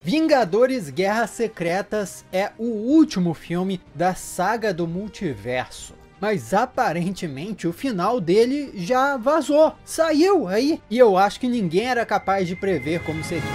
Vingadores Guerras Secretas é o último filme da saga do multiverso. Mas aparentemente o final dele já vazou, saiu aí, e eu acho que ninguém era capaz de prever como seria.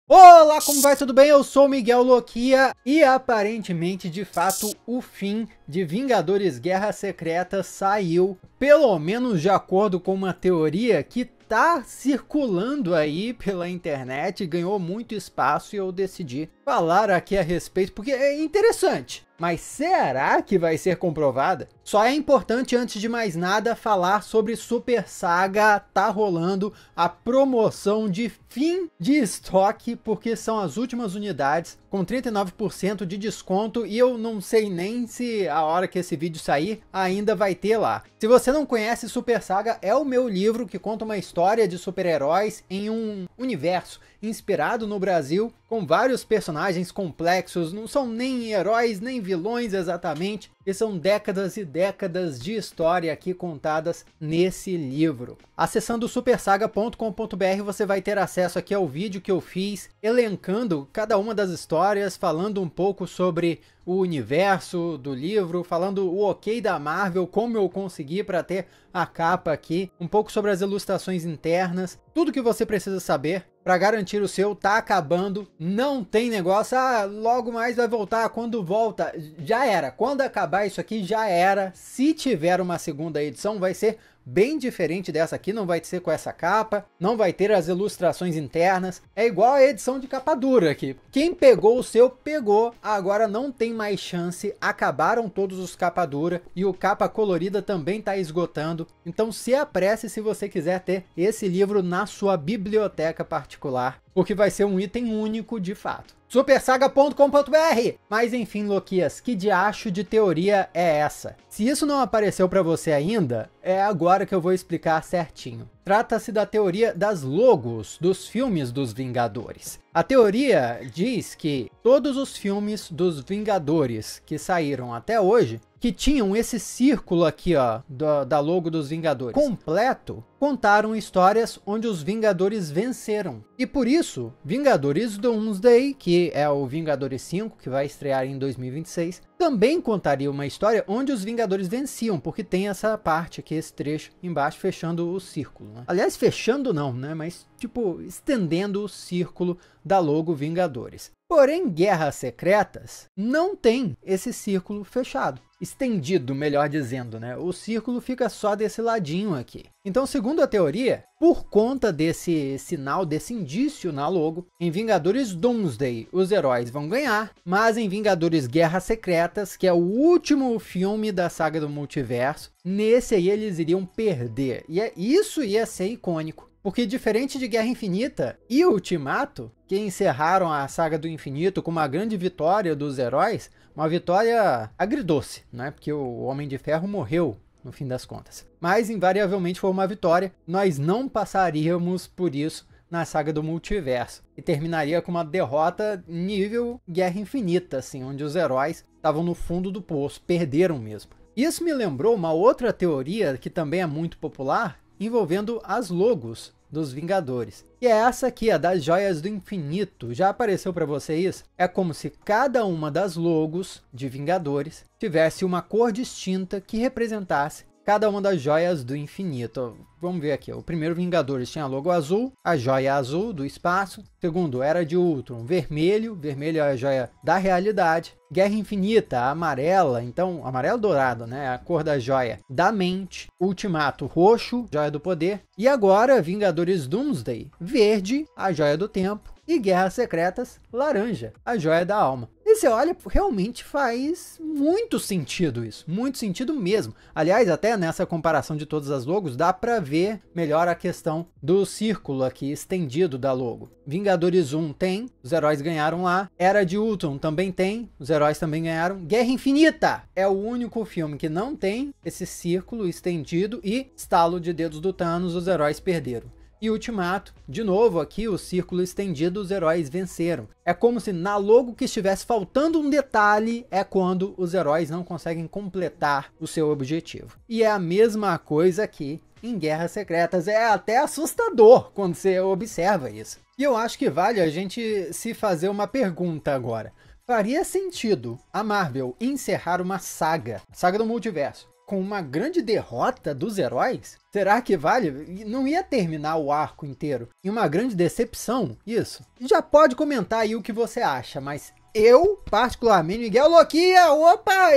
Olá, como vai? Tudo bem? Eu sou o Miguel Loquia e aparentemente, de fato, o fim de Vingadores Guerras Secretas saiu, pelo menos de acordo com uma teoria que tá circulando aí pela internet, ganhou muito espaço e eu decidi falar aqui a respeito porque é interessante. Mas será que vai ser comprovada? Só é importante, antes de mais nada, falar sobre Super Saga. Tá rolando a promoção de fim de estoque, porque são as últimas unidades com 39% de desconto e eu não sei nem se a hora que esse vídeo sair ainda vai ter lá. Se você não conhece, Super Saga é o meu livro que conta uma história de super-heróis em um universo inspirado no Brasil, com vários personagens complexos, não são nem heróis nem vilões exatamente, e são décadas e décadas de história aqui contadas nesse livro. Acessando supersaga.com.br você vai ter acesso aqui ao vídeo que eu fiz, elencando cada uma das histórias, falando um pouco sobre o universo do livro, falando o ok da Marvel, como eu consegui para ter a capa aqui, um pouco sobre as ilustrações internas, tudo que você precisa saber para garantir o seu. Tá acabando, não tem negócio, logo mais vai voltar, quando volta, já era, quando acabar isso aqui já era. Se tiver uma segunda edição vai ser bem diferente dessa aqui, não vai ser com essa capa, não vai ter as ilustrações internas, é igual a edição de capa dura aqui. Quem pegou o seu, pegou, agora não tem mais chance, acabaram todos os capa dura e o capa colorida também está esgotando, então se apresse se você quiser ter esse livro na sua biblioteca particular, porque vai ser um item único de fato. Supersaga.com.br. Mas enfim, Loquias, que diacho de teoria é essa? Se isso não apareceu para você ainda, é agora que eu vou explicar certinho. Trata-se da teoria das logos dos filmes dos Vingadores. A teoria diz que todos os filmes dos Vingadores que saíram até hoje, que tinham esse círculo aqui, ó, da logo dos Vingadores completo, contaram histórias onde os Vingadores venceram. E por isso, Vingadores Doomsday, que é o Vingadores 5, que vai estrear em 2026, também contaria uma história onde os Vingadores venciam, porque tem essa parte aqui, esse trecho embaixo, fechando o círculo, né? Aliás, fechando não, né? Mas, tipo, estendendo o círculo da logo Vingadores. Porém, Guerras Secretas não tem esse círculo fechado. Estendido, melhor dizendo, né? O círculo fica só desse ladinho aqui. Então, segundo a teoria, por conta desse sinal, desse indício na logo, em Vingadores Doomsday os heróis vão ganhar, mas em Vingadores Guerras Secretas, que é o último filme da saga do multiverso, nesse aí eles iriam perder. E isso ia ser icônico. Porque diferente de Guerra Infinita e Ultimato, que encerraram a saga do infinito com uma grande vitória dos heróis, uma vitória agridoce, né? Porque o Homem de Ferro morreu no fim das contas. Mas invariavelmente foi uma vitória, nós não passaríamos por isso na saga do multiverso. E terminaria com uma derrota nível Guerra Infinita, assim, onde os heróis estavam no fundo do poço, perderam mesmo. Isso me lembrou uma outra teoria que também é muito popular, envolvendo as logos dos Vingadores. E é essa aqui, a das Joias do Infinito. Já apareceu para você isso? É como se cada uma das logos de Vingadores tivesse uma cor distinta que representasse cada uma das Joias do Infinito. Vamos ver aqui, o primeiro Vingadores tinha a logo azul, a joia azul do espaço. Segundo, Era de Ultron, vermelho, vermelho é a joia da realidade. Guerra Infinita, amarela, então amarelo dourado, né, a cor da joia da mente. Ultimato, roxo, joia do poder. E agora, Vingadores Doomsday, verde, a joia do tempo. E Guerras Secretas, laranja, a joia da alma. E você olha, realmente faz muito sentido isso, muito sentido mesmo. Aliás, até nessa comparação de todas as logos, dá para ver melhor a questão do círculo aqui estendido da logo. Vingadores 1 tem, os heróis ganharam lá. Era de Ultron também tem, os heróis também ganharam. Guerra Infinita é o único filme que não tem esse círculo estendido e estalo de dedos do Thanos, os heróis perderam. E Ultimato, de novo aqui o círculo estendido, os heróis venceram. É como se na logo que estivesse faltando um detalhe, é quando os heróis não conseguem completar o seu objetivo. E é a mesma coisa aqui em Guerras Secretas, é até assustador quando você observa isso. E eu acho que vale a gente se fazer uma pergunta agora. Faria sentido a Marvel encerrar uma saga, a saga do multiverso, com uma grande derrota dos heróis? Será que vale? Não ia terminar o arco inteiro em uma grande decepção? Isso. Já pode comentar aí o que você acha, mas eu, particularmente, Miguel Loquia,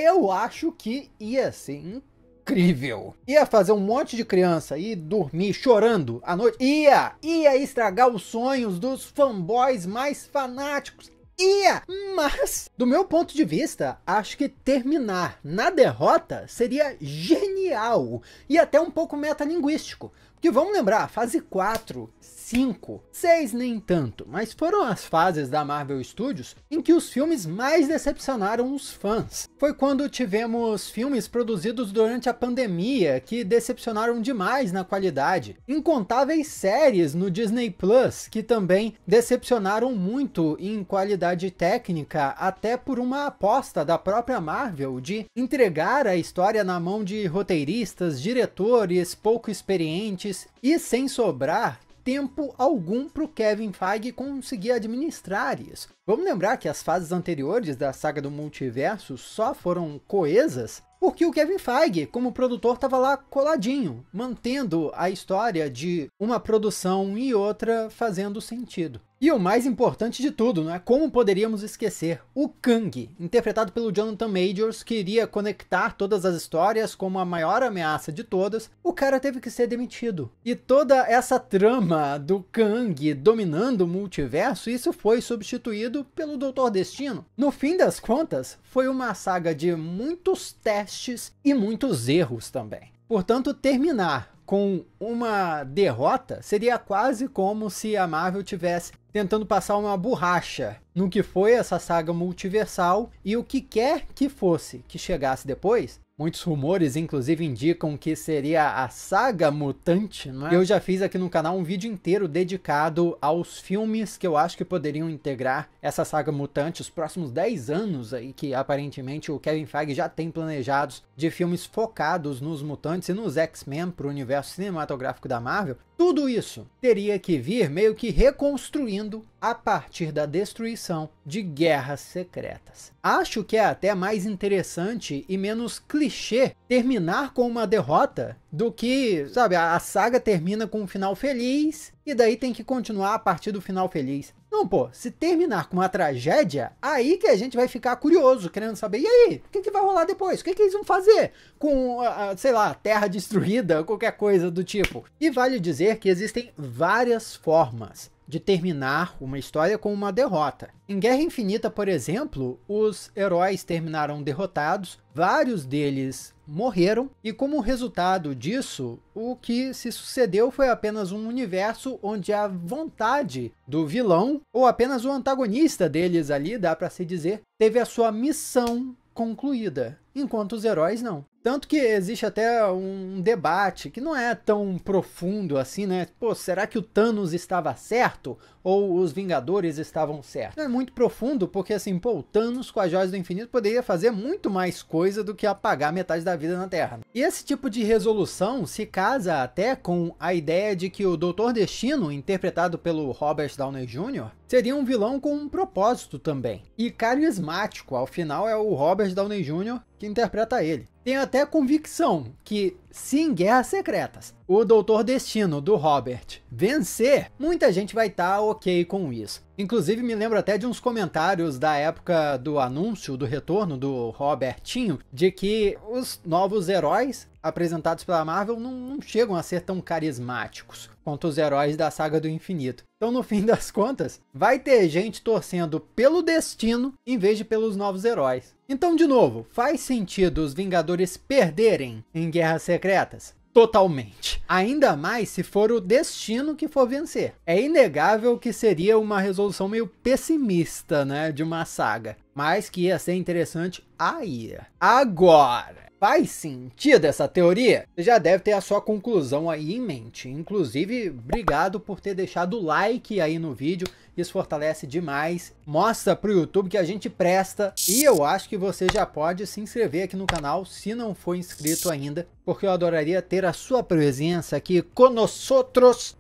eu acho que ia ser incrível. Ia fazer um monte de criança ir dormir chorando à noite. Ia estragar os sonhos dos fanboys mais fanáticos. Mas, do meu ponto de vista, acho que terminar na derrota seria genial e até um pouco metalinguístico. Porque vamos lembrar, fase 4, 5, 6 nem tanto, mas foram as fases da Marvel Studios em que os filmes mais decepcionaram os fãs. Foi quando tivemos filmes produzidos durante a pandemia que decepcionaram demais na qualidade. Incontáveis séries no Disney Plus que também decepcionaram muito em qualidade técnica, até por uma aposta da própria Marvel de entregar a história na mão de roteiristas, diretores pouco experientes e sem sobrar tempo algum para o Kevin Feige conseguir administrar isso. Vamos lembrar que as fases anteriores da saga do multiverso só foram coesas porque o Kevin Feige, como produtor, estava lá coladinho, mantendo a história de uma produção e outra fazendo sentido. E o mais importante de tudo, não é? Como poderíamos esquecer? O Kang, interpretado pelo Jonathan Majors, que iria conectar todas as histórias como a maior ameaça de todas, o cara teve que ser demitido. E toda essa trama do Kang dominando o multiverso, isso foi substituído pelo Doutor Destino. No fim das contas, foi uma saga de muitos testes e muitos erros também. Portanto, terminar com uma derrota seria quase como se a Marvel tivesse tentando passar uma borracha no que foi essa saga multiversal e o que quer que fosse que chegasse depois. Muitos rumores, inclusive, indicam que seria a saga mutante, não é? Eu já fiz aqui no canal um vídeo inteiro dedicado aos filmes que eu acho que poderiam integrar essa saga mutante, os próximos 10 anos aí, que aparentemente o Kevin Feige já tem planejados de filmes focados nos mutantes e nos X-Men para o universo cinematográfico da Marvel. Tudo isso teria que vir meio que reconstruindo a partir da destruição de Guerras Secretas. Acho que é até mais interessante e menos clichê terminar com uma derrota do que, sabe, a saga termina com um final feliz e daí tem que continuar a partir do final feliz. Não, pô, se terminar com uma tragédia, aí que a gente vai ficar curioso, querendo saber, e aí, o que vai rolar depois? O que eles vão fazer com, sei lá, terra destruída, qualquer coisa do tipo? E vale dizer que existem várias formas de terminar uma história com uma derrota. Em Guerra Infinita, por exemplo, os heróis terminaram derrotados, vários deles morreram, e como resultado disso, o que se sucedeu foi apenas um universo onde a vontade do vilão, ou apenas o antagonista deles ali, dá para se dizer, teve a sua missão concluída, enquanto os heróis não. Tanto que existe até um debate que não é tão profundo assim, né? Pô, será que o Thanos estava certo? Ou os Vingadores estavam certos? Não é muito profundo, porque assim, pô, o Thanos com as Joias do Infinito poderia fazer muito mais coisa do que apagar metade da vida na Terra. E esse tipo de resolução se casa até com a ideia de que o Doutor Destino, interpretado pelo Robert Downey Jr., seria um vilão com um propósito também. E carismático, ao final é o Robert Downey Jr. que interpreta ele. Tenho até convicção que, se em Guerras Secretas o Doutor Destino do Robert vencer, muita gente vai estar ok com isso. Inclusive me lembro até de uns comentários da época do anúncio do retorno do Robertinho, de que os novos heróis apresentados pela Marvel não chegam a ser tão carismáticos quanto os heróis da saga do infinito. Então, no fim das contas, vai ter gente torcendo pelo Destino em vez de pelos novos heróis. Então, de novo, faz sentido os Vingadores perderem em Guerras Secretas? Totalmente. Ainda mais se for o Destino que for vencer. É inegável que seria uma resolução meio pessimista, né, de uma saga. Mas que ia ser interessante aí. Agora, Faz sentido essa teoria? Você já deve ter a sua conclusão aí em mente. Inclusive, obrigado por ter deixado o like aí no vídeo. Isso fortalece demais, mostra pro YouTube que a gente presta. E eu acho que você já pode se inscrever aqui no canal se não for inscrito ainda, porque eu adoraria ter a sua presença aqui conosco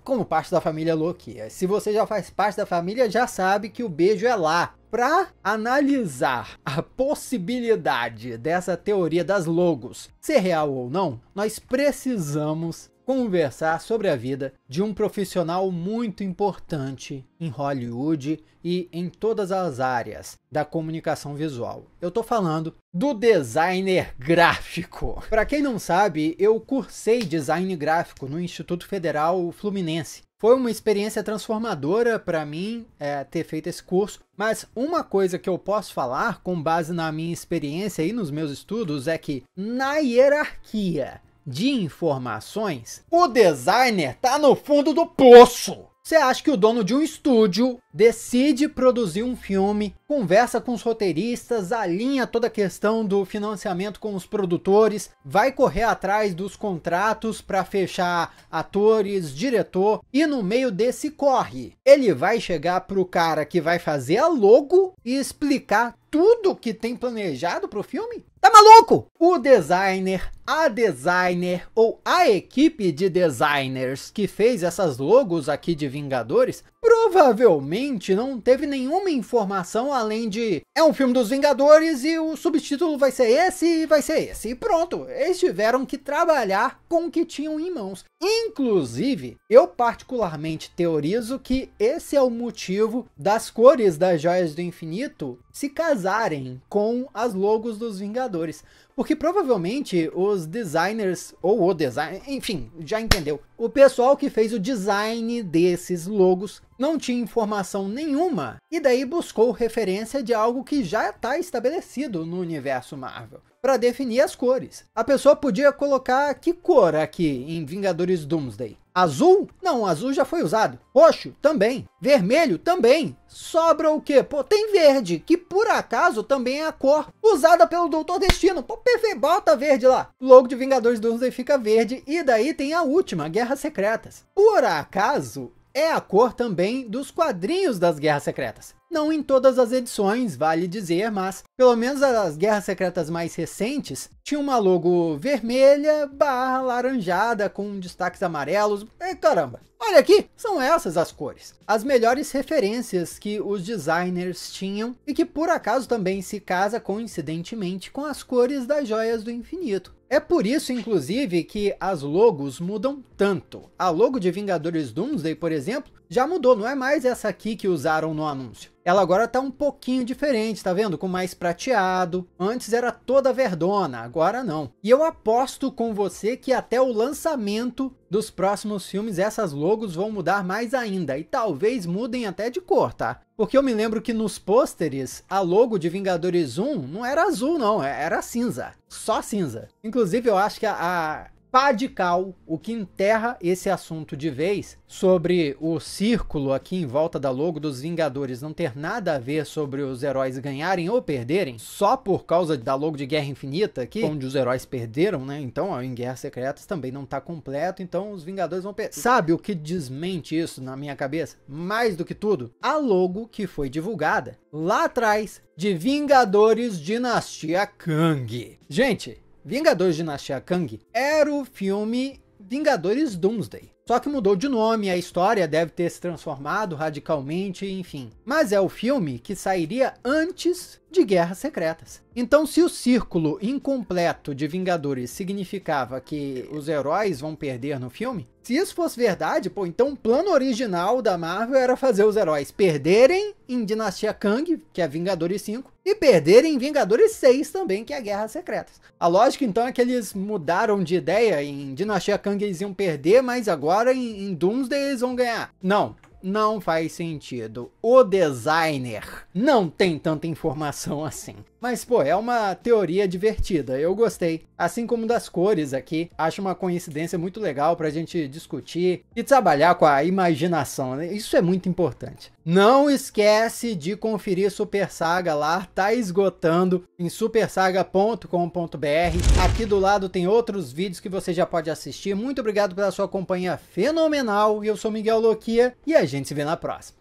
como parte da família Loquia. Se você já faz parte da família, já sabe que o beijo é lá. Para analisar a possibilidade dessa teoria das logos ser real ou não, nós precisamos conversar sobre a vida de um profissional muito importante em Hollywood e em todas as áreas da comunicação visual. Eu tô falando do designer gráfico. Para quem não sabe, eu cursei design gráfico no Instituto Federal Fluminense. Foi uma experiência transformadora para mim ter feito esse curso, mas uma coisa que eu posso falar com base na minha experiência e nos meus estudos é que na hierarquia de informações, o designer tá no fundo do poço. Você acha que o dono de um estúdio decide produzir um filme, conversa com os roteiristas, alinha toda a questão do financiamento com os produtores, vai correr atrás dos contratos para fechar atores, diretor, e no meio desse corre, ele vai chegar pro cara que vai fazer a logo e explicar tudo que tem planejado pro filme? Tá maluco? O designer, a designer ou a equipe de designers que fez essas logos aqui de Vingadores provavelmente não teve nenhuma informação além de é um filme dos Vingadores e o subtítulo vai ser esse e vai ser esse. E pronto, eles tiveram que trabalhar com o que tinham em mãos. Inclusive, eu particularmente teorizo que esse é o motivo das cores das Joias do Infinito se casarem com as logos dos Vingadores. Porque provavelmente os designers, ou o design, enfim, já entendeu. O pessoal que fez o design desses logos não tinha informação nenhuma e daí buscou referência de algo que já está estabelecido no universo Marvel para definir as cores. A pessoa podia colocar que cor aqui em Vingadores Doomsday? Azul? Não, azul já foi usado. Roxo? Também. Vermelho? Também. Sobra o quê? Pô, tem verde, que por acaso também é a cor usada pelo Doutor Destino. Pô, perfeito, bota verde lá. O logo de Vingadores Doomsday fica verde. E daí tem a última, Guerras Secretas. Por acaso, é a cor também dos quadrinhos das Guerras Secretas. Não em todas as edições, vale dizer, mas pelo menos as Guerras Secretas mais recentes tinham uma logo vermelha barra laranjada com destaques amarelos. Caramba, olha aqui, são essas as cores. As melhores referências que os designers tinham e que por acaso também se casa coincidentemente com as cores das Joias do Infinito. É por isso, inclusive, que as logos mudam tanto. A logo de Vingadores Doomsday, por exemplo, já mudou, não é mais essa aqui que usaram no anúncio. Ela agora tá um pouquinho diferente, tá vendo? Com mais prateado. Antes era toda verdona, agora não. E eu aposto com você que até o lançamento dos próximos filmes essas logos vão mudar mais ainda. E talvez mudem até de cor, tá? Porque eu me lembro que nos pôsteres a logo de Vingadores 1 não era azul não, era cinza. Só cinza. Inclusive eu acho que a pá de cal, o que enterra esse assunto de vez, sobre o círculo aqui em volta da logo dos Vingadores não ter nada a ver sobre os heróis ganharem ou perderem, só por causa da logo de Guerra Infinita aqui, onde os heróis perderam, né? Então, ó, em Guerras Secretas também não tá completo, então os Vingadores vão perder. Sabe o que desmente isso na minha cabeça? Mais do que tudo, a logo que foi divulgada lá atrás de Vingadores Dinastia Kang. Gente, Vingadores Dinastia Kang era o filme Vingadores Doomsday. Só que mudou de nome, a história deve ter se transformado radicalmente, enfim. Mas é o filme que sairia antes de Guerras Secretas. Então, se o círculo incompleto de Vingadores significava que os heróis vão perder no filme, se isso fosse verdade, pô, então o plano original da Marvel era fazer os heróis perderem em Dinastia Kang, que é Vingadores 5, e perderem em Vingadores 6 também, que é Guerras Secretas. A lógica, então, é que eles mudaram de ideia. Em Dinastia Kang eles iam perder, mas agora em Doomsday eles vão ganhar. Não faz sentido. O designer não tem tanta informação assim. Mas, pô, é uma teoria divertida, eu gostei. Assim como das cores aqui, acho uma coincidência muito legal pra gente discutir e trabalhar com a imaginação, né? Isso é muito importante. Não esquece de conferir Super Saga lá, tá esgotando em supersaga.com.br. Aqui do lado tem outros vídeos que você já pode assistir. Muito obrigado pela sua companhia fenomenal. Eu sou Miguel Loquia e a gente se vê na próxima.